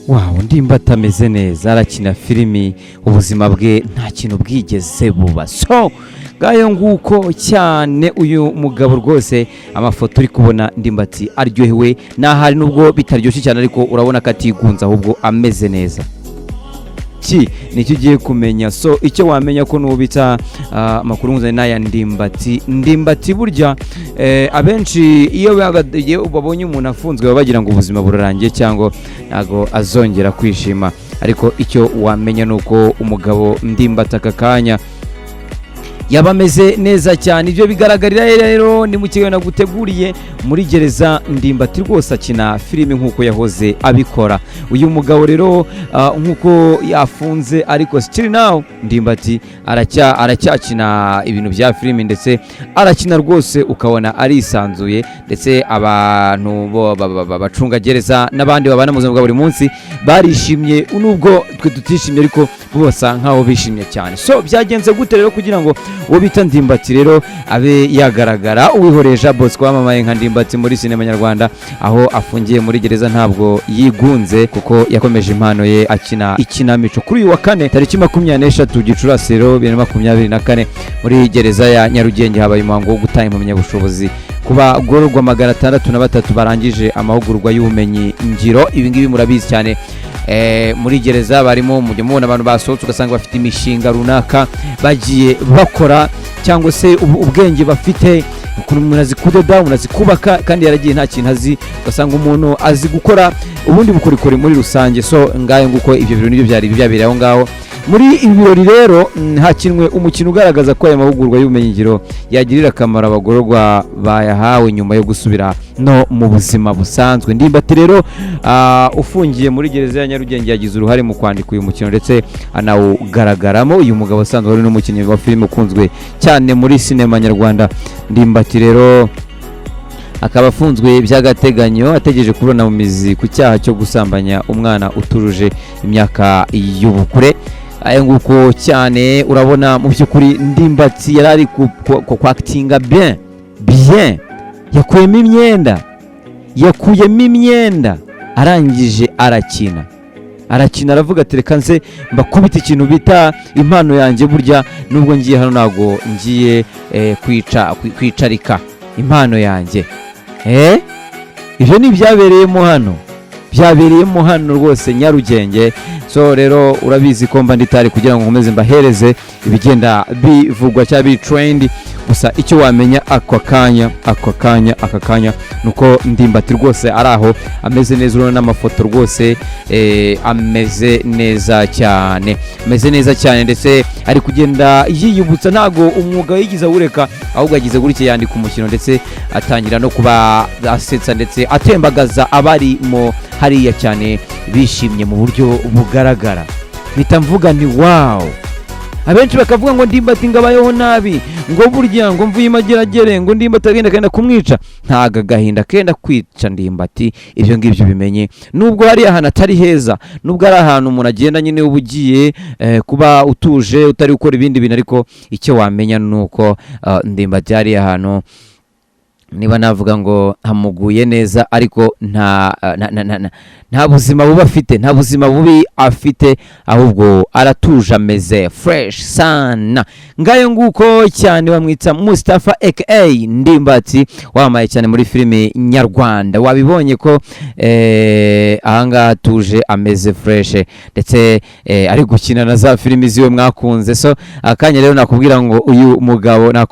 Wow, Ndimbati ameze neza arakina filimi ubuzima bwe nta kintu bwigeze buba. So ngayo nguko cyane uyu mugabo rwose amafoto uri kubona Ndimbati aryohewe nahari nubwo bitaryoshye cyane ariko urabona ko atigunza ahubwo ameze neza. Nicyo ugiye kumenya. So icyo wamenya ko nubita amakuru nguzanye n'aya Ndimbati burya abenshi iyo babonye umuntu afunzwe baba bagira ngo ubuzima burarangiye cyangwa ntago azongera kwishima, ariko icyo wamenya nuko umugabo Ndimbati aka kanya yaba ameze neza cyane. Ibyo bigaragarira rero ni mu kigo naguteguriye muri gereza. Ndimbati rwose akina filime nk'uko yahoze abikora. Uyu mugabo rero nk'uko yafunze ariko still now Ndimbati aracyakina ibintu bya filime ndetse arakina rwose ukabona arisanzuye, ndetse abantu bacunga gereza n'abandi babana mu buzima bwa buri munsi barishimye nubwo twe tutishimye ariko bose nkaho bishimye cyane. So byagenze gute rero kugira ngo uwo bita Ndimbati rero abe yagaragara? Uwihoreje Bosco wamamaye nka Ndimbati muri sinema nyarwanda aho afungiye muri gereza ntabwo yigunze kuko yakomeje impano ye akina ikinamico. Kuri uyu wa kane tariki 23 Gicurasi 2024 muri gereza ya Nyarugenge habaye umuhango wo gutanga impamyabushobozi ku bagororwa 603 barangije amahugurwa y'ubumenyi ngiro. Ibi ngibi murabizi cyane muri gereza barimo mujye mubona abantu basohotse ugasanga bafite imishinga runaka bagiye bakora cyangwa se ubwenge bafite, umuntu azi kudoda, umuntu azi kubaka kandi yaragiye nta kintu azi, ugasanga umuntu azi gukora ubundi bukorikori muri rusange. So ngayo nguko ibyo bintu nibyo byari byabereye aho ngaho muri ibi birori. Rero hakinwe umukino ugaragaza ko aya mahugurwa y'ubumenyingiro yagirira akamaro abagororwa bayahawe nyuma yo gusubira no mu buzima busanzwe. Ndimbati rero ufungiye muri gereza ya Nyarugenge yagize uruhare mu kwandika uyu mukino ndetse anawugaragaramo. Uyu mugabo asanzwe ari n'umukinnyi wa filime ukunzwe cyane muri sinema nyarwanda. Ndimbati rero akaba afunzwe by'agateganyo ategereje kubona mu mizi ku cyaha cyo gusambanya umwana utujuje imyaka y'ubukure. Ayo nguko cyane urabona mu by'ukuri Ndimbati yarari kwactinga bien yakuyemo imyenda arangije arakina aravuga ati reka nze mbakubita ikintu bita impano yanjye, burya nubwo ngiye hano ntago ngiye kwicarika impano yanjye. Ibyo ni byabereyemo hano rwose Nyarugenge. So rero urabizi ko mba nditari kugira ngo nkomeze mbahereze ibigenda bivugwa cyangwa bi trend, gusa icyo wamenya aka kanya nuko Ndimbati rwose araho ameze neza. Urabona n'amafoto rwose ameze neza cyane ndetse ari kugenda yiyubutsa, ntago umwuga yigize awureka ahubwo agize gutya yandika umukino ndetse atangira no kuba asetsa ndetse atembagaza abarimo hariya cyane bishimye mu buryo bugaragara. Mpita mvuga nti wow, abenshi bakavuga ngo Ndimbati ngabayeho nabi, ngo burya ngo mvuye imageragere, ngo Ndimbati agenda kumwica. Ntaga agahinda kenda kwica Ndimbati, ibyo ngibyo bimenye. Nubwo hari ahantu atari heza, nubwo ari ahantu umuntu agenda nyine ubugiye kuba utuje utari gukora ibindi bintu, ariko icyo wamenya nuko Ndimbati hari ahantu niba navuga ngo hamuguye neza, ariko nta buzima bubi afite, nta buzima bubi afite, ahubwo aratuje ameze fresh sana. Ngayo nguko cyane bamwita Mustafa aka Ndimbati wamaye cyane muri filime nyarwanda. Wabibonye ko ahangaha atuje ameze fresh ndetse ari gukina na za filime ziwe mwakunze. So akanya rero nakubwira ngo uyu mugabo